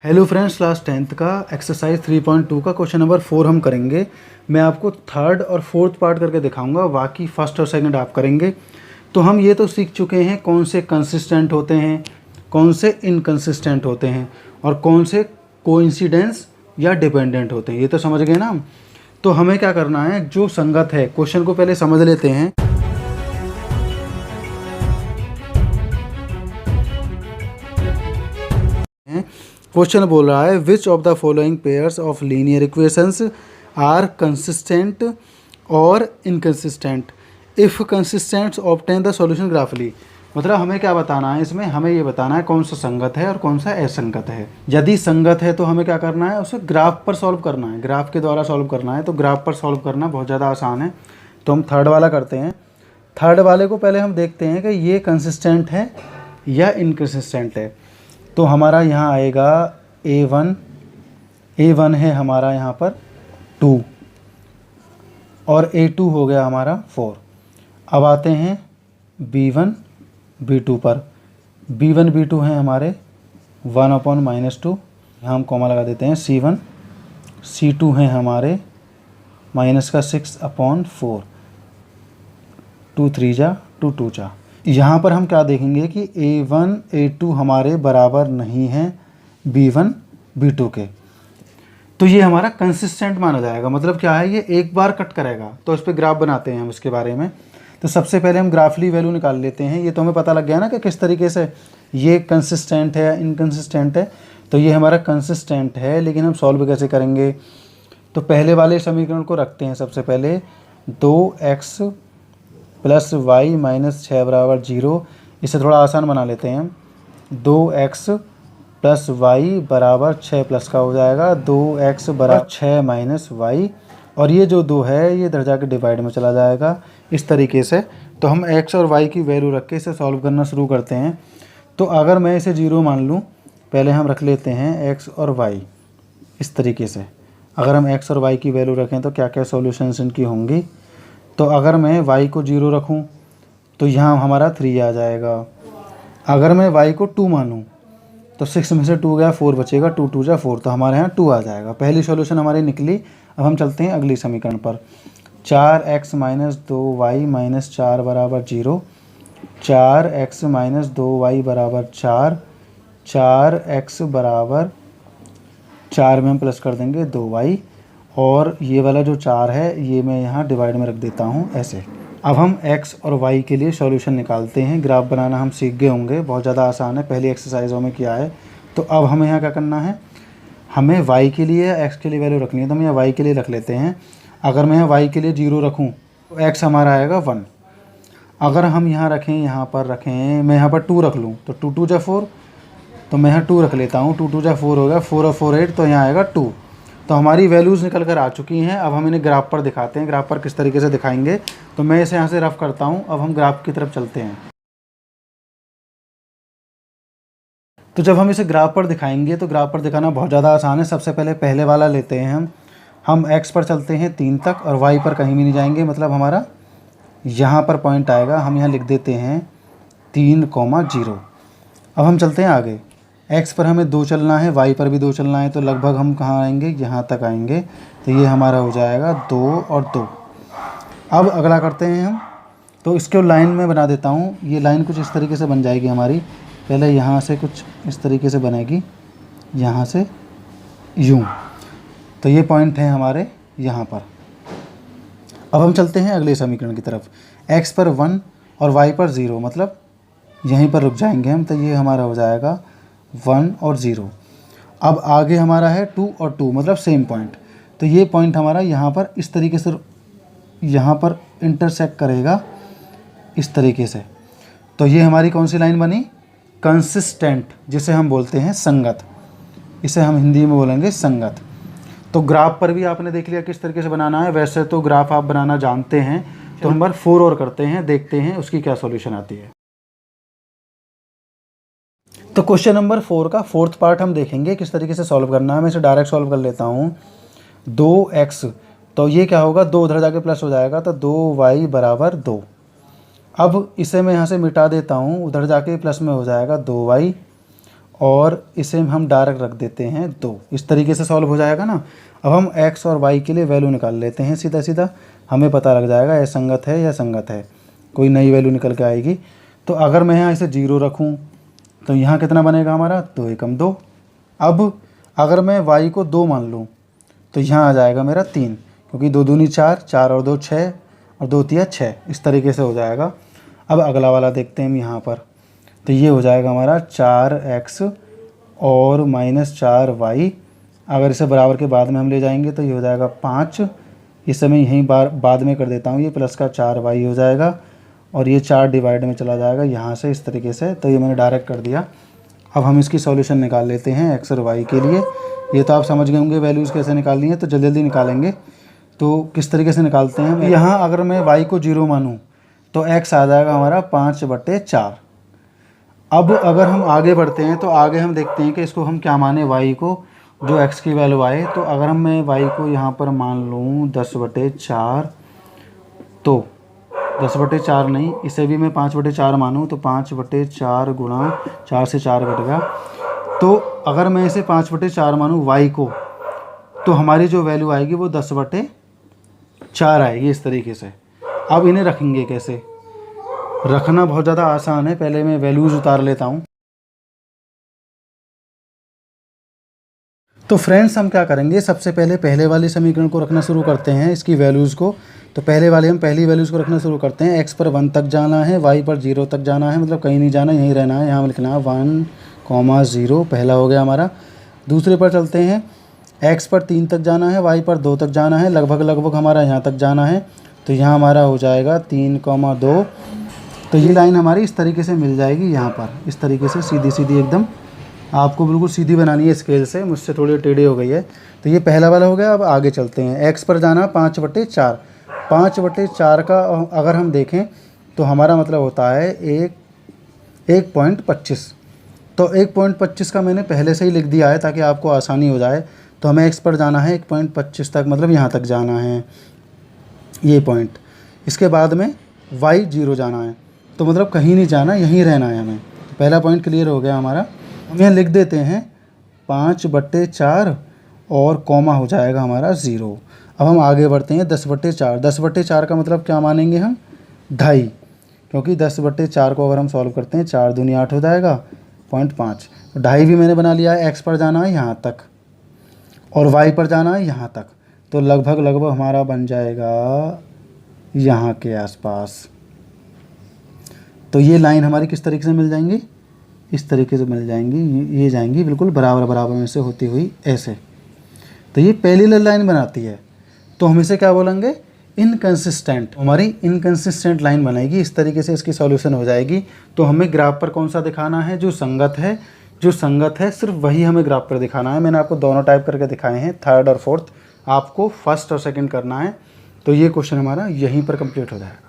Hello friends, class 10th का exercise 3.2 का question number 4 हम करेंगे। मैं आपको थर्ड और फोर्थ पार्ट करके दिखाऊंगा, बाकी फर्स्ट और सेकंड आप करेंगे। तो हम ये तो सीख चुके हैं कौन से कंसिस्टेंट होते हैं, कौन से इनकंसिस्टेंट होते हैं और कौन से कोइंसिडेंस या डिपेंडेंट होते हैं, ये तो समझ गए ना हम। तो हमें क्या करना है, जो संगत है, क्वेश्चन को पहले समझ लेते हैं। क्वेश्चन बोल रहा है which of the following pairs of linear equations are consistent or inconsistent if consistent obtain the solution graphically. मतलब हमें क्या बताना है इसमें, हमें ये बताना है कौन सा संगत है और कौन सा असंगत है। यदि संगत है तो हमें क्या करना है, उसे ग्राफ पर सॉल्व करना है, ग्राफ के द्वारा सॉल्व करना है। तो ग्राफ पर सॉल्व करना बहुत ज़्यादा आसान है, तो हम थर्ड वाला करते हैं। थर्ड वाले को पहले हम देखते हैं कि ये कंसिस्टेंट है या इनकंसिस्टेंट है। तो हमारा यहाँ आएगा A1 है हमारा यहाँ पर 2 और A2 हो गया हमारा 4। अब आते हैं B1 B2 पर। B1 B2 हैं हमारे 1/-2, यहाँ हम कॉमा लगा देते हैं। C1 C2 हैं हमारे -6/4, 2 3 जा 2 2 जा। यहाँ पर हम क्या देखेंगे कि A1 A2 हमारे बराबर नहीं हैं B1 B2 के, तो ये हमारा कंसिस्टेंट माना जाएगा। मतलब क्या है, ये एक बार कट करेगा। तो इस पर ग्राफ बनाते हैं हम इसके बारे में। तो सबसे पहले हम ग्राफली वैल्यू निकाल लेते हैं। ये तो हमें पता लग गया ना कि किस तरीके से ये कंसिस्टेंट है या इनकंसिस्टेंट है। तो ये हमारा कंसिस्टेंट है, लेकिन हम सॉल्व कैसे करेंगे। तो पहले वाले समीकरण को रखते हैं सबसे पहले, 2x + y - 6 = 0। इसे थोड़ा आसान बना लेते हैं। 2x + y = 6 प्लस का हो जाएगा 2x = 6 - y, और ये जो 2 है ये इधर जाके डिवाइड में चला जाएगा इस तरीके से। तो हम x और y की वैल्यू रख के इसे सॉल्व करना शुरू करते हैं। तो अगर मैं इसे 0 मान लूँ, पहले हम रख लेते हैं x और y इस तरीके से। अगर हम x और y की वैल्यू रखें तो क्या क्या सॉल्यूशंस इनकी होंगी। तो अगर मैं y को 0 रखूं तो यहाँ हमारा 3 आ जाएगा। अगर मैं y को 2 मानूं तो 6 में से 2 गया, 4 बचेगा, 2 2 जा 4, तो हमारे यहाँ 2 आ जाएगा। पहली सॉल्यूशन हमारी निकली। अब हम चलते हैं अगली समीकरण पर। 4x - 2y - 4 = 0, 4x - 2y = 4, 4x = 4 में हम प्लस कर देंगे 2y, और ये वाला जो 4 है ये मैं यहाँ डिवाइड में रख देता हूँ ऐसे। अब हम x और y के लिए सॉल्यूशन निकालते हैं। ग्राफ बनाना हम सीख गए होंगे, बहुत ज़्यादा आसान है, पहली एक्सरसाइजों में किया है। तो अब हमें यहाँ क्या करना है, हमें y के लिए x के लिए वैल्यू रखनी है। तो हम यहाँ y के लिए रख लेते हैं। अगर मैं यहाँ y के लिए 0 रखूँ तो x हमारा आएगा 1। अगर हम यहाँ रखें, यहाँ पर रखें, मैं यहाँ पर 2 रख लूँ तो 2 2 जा 4, तो मैं यहाँ 2 रख लेता हूँ। 2 2 जा 4 हो गया, 4 और 4 8, तो यहाँ आएगा 2। तो हमारी वैल्यूज़ निकल कर आ चुकी हैं। अब हम इन्हें ग्राफ पर दिखाते हैं। ग्राफ पर किस तरीके से दिखाएंगे, तो मैं इसे यहाँ से रफ करता हूँ। अब हम ग्राफ की तरफ चलते हैं। तो जब हम इसे ग्राफ पर दिखाएंगे तो ग्राफ पर दिखाना बहुत ज़्यादा आसान है। सबसे पहले पहले वाला लेते हैं हम x पर चलते हैं 3 तक और y पर कहीं भी नहीं जाएंगे। मतलब हमारा यहाँ पर पॉइंट आएगा, हम यहाँ लिख देते हैं 3,0। अब हम चलते हैं आगे। x पर हमें 2 चलना है, y पर भी 2 चलना है, तो लगभग हम कहाँ आएंगे, यहाँ तक आएंगे। तो ये हमारा हो जाएगा 2 और 2। अब अगला करते हैं हम। तो इसको लाइन में बना देता हूँ। ये लाइन कुछ इस तरीके से बन जाएगी हमारी। पहले यहाँ से कुछ इस तरीके से बनेगी, यहाँ से यूँ। तो ये पॉइंट है हमारे यहाँ पर। अब हम चलते हैं अगले समीकरण की तरफ। x पर 1 और y पर 0, मतलब यहीं पर रुक जाएंगे हम। तो ये हमारा हो जाएगा 1 और 0। अब आगे हमारा है 2 और 2, मतलब सेम पॉइंट। तो ये पॉइंट हमारा यहाँ पर इस तरीके से यहाँ पर इंटरसेक्ट करेगा इस तरीके से। तो ये हमारी कौन सी लाइन बनी, कंसिस्टेंट, जिसे हम बोलते हैं संगत। इसे हम हिंदी में बोलेंगे संगत। तो ग्राफ पर भी आपने देख लिया किस तरीके से बनाना है। वैसे तो ग्राफ आप बनाना जानते हैं। तो नंबर 4 और करते हैं, देखते हैं उसकी क्या सॉल्यूशन आती है। तो क्वेश्चन नंबर 4 का फोर्थ पार्ट हम देखेंगे किस तरीके से सॉल्व करना है। मैं इसे डायरेक्ट सॉल्व कर लेता हूँ। 2x, तो ये क्या होगा, 2 उधर जाके प्लस हो जाएगा, तो 2y = 2। अब इसे मैं यहाँ से मिटा देता हूँ, उधर जाके प्लस में हो जाएगा 2y, और इसे हम डायरेक्ट रख देते हैं 2। इस तरीके से सॉल्व हो जाएगा ना। अब हम x और y के लिए वैल्यू निकाल लेते हैं सीधा सीधा, हमें पता लग जाएगा असंगत है या संगत है, कोई नई वैल्यू निकल के आएगी। तो अगर मैं यहाँ इसे 0 रखूँ तो यहाँ कितना बनेगा हमारा, 2 एकम 2। अब अगर मैं y को 2 मान लूँ तो यहाँ आ जाएगा मेरा 3, क्योंकि 2 दूनी 4, 4 और 2 6 और 2 तिया 6, इस तरीके से हो जाएगा। अब अगला वाला देखते हैं हम यहाँ पर, तो ये हो जाएगा हमारा 4x और -4y। अगर इसे बराबर के बाद में हम ले जाएंगे तो ये हो जाएगा 5। इसे मैं यहीं बाद में कर देता हूँ, ये प्लस का 4y हो जाएगा और ये 4 डिवाइड में चला जाएगा यहाँ से इस तरीके से। तो ये मैंने डायरेक्ट कर दिया। अब हम इसकी सॉल्यूशन निकाल लेते हैं x और y के लिए। ये तो आप समझ गए होंगे वैल्यूज़ कैसे निकालनी है, तो जल्दी जल्दी निकालेंगे। तो किस तरीके से निकालते हैं, यहाँ अगर मैं y को 0 मानूँ तो x आ जाएगा हमारा 5/4। अब अगर हम आगे बढ़ते हैं तो आगे हम देखते हैं कि इसको हम क्या माने, y को, जो x की वैल्यू आए। तो अगर हम मैं y को यहाँ पर मान लूँ 10/4, तो 10/4 नहीं, इसे भी मैं 5/4 मानूँ तो 5/4 गुणा 4 से 4 कट गया। तो अगर मैं इसे 5/4 मानूँ y को, तो हमारी जो वैल्यू आएगी वो 10/4 आएगी इस तरीके से। अब इन्हें रखेंगे कैसे, रखना बहुत ज़्यादा आसान है। पहले मैं वैल्यूज़ उतार लेता हूँ। तो फ्रेंड्स हम क्या करेंगे, सबसे पहले वाले समीकरण को रखना शुरू करते हैं, इसकी वैल्यूज़ को। तो हम पहली वैल्यूज़ को रखना शुरू करते हैं। x पर 1 तक जाना है, y पर 0 तक जाना है, मतलब कहीं नहीं जाना, यहीं रहना है। यहाँ लिखना है 1,0, पहला हो गया हमारा। दूसरे पर चलते हैं, x पर 3 तक जाना है, y पर 2 तक जाना है, लगभग हमारा यहाँ तक जाना है। तो यहाँ हमारा हो जाएगा 3,2। तो ये लाइन हमारी इस तरीके से मिल जाएगी यहाँ पर, इस तरीके से सीधी सीधी एकदम। आपको बिल्कुल सीधी बनानी है स्केल से, मुझसे थोड़ी टेढ़ी हो गई है। तो ये पहला वाला हो गया। अब आगे चलते हैं, x पर जाना 5/4। 5/4 का अगर हम देखें तो हमारा मतलब होता है 1.25। तो 1.25 का मैंने पहले से ही लिख दिया है ताकि आपको आसानी हो जाए। तो हमें x पर जाना है 1.25 तक, मतलब यहाँ तक जाना है ये पॉइंट। इसके बाद में y 0 जाना है, तो मतलब कहीं नहीं जाना, यहीं रहना है हमें। तो पहला पॉइंट क्लियर हो गया हमारा। हम यहाँ लिख देते हैं 5/4 और कॉमा हो जाएगा हमारा 0। अब हम आगे बढ़ते हैं 10/4। 10/4 का मतलब क्या मानेंगे हम, 2.5, क्योंकि 10/4 को अगर हम सॉल्व करते हैं 4 दूनी 8 हो जाएगा 0.5। तो 2.5 भी मैंने बना लिया है। x पर जाना है यहाँ तक और y पर जाना है यहाँ तक, तो लगभग हमारा बन जाएगा यहाँ के आसपास। तो ये लाइन हमारी किस तरीके से मिल जाएंगी, इस तरीके से मिल जाएंगी, ये जाएंगी बिल्कुल बराबर में से होती हुई ऐसे। तो ये पहली लाइन बनाती है, तो हम इसे क्या बोलेंगे, इनकंसिस्टेंट। हमारी इनकंसिस्टेंट लाइन बनेगी, इस तरीके से इसकी सॉल्यूशन हो जाएगी। तो हमें ग्राफ पर कौन सा दिखाना है, जो संगत है सिर्फ वही हमें ग्राफ पर दिखाना है। मैंने आपको दोनों टाइप करके दिखाए हैं, 3rd और 4th, आपको 1st और 2nd करना है। तो ये क्वेश्चन हमारा यहीं पर कंप्लीट हो जाएगा।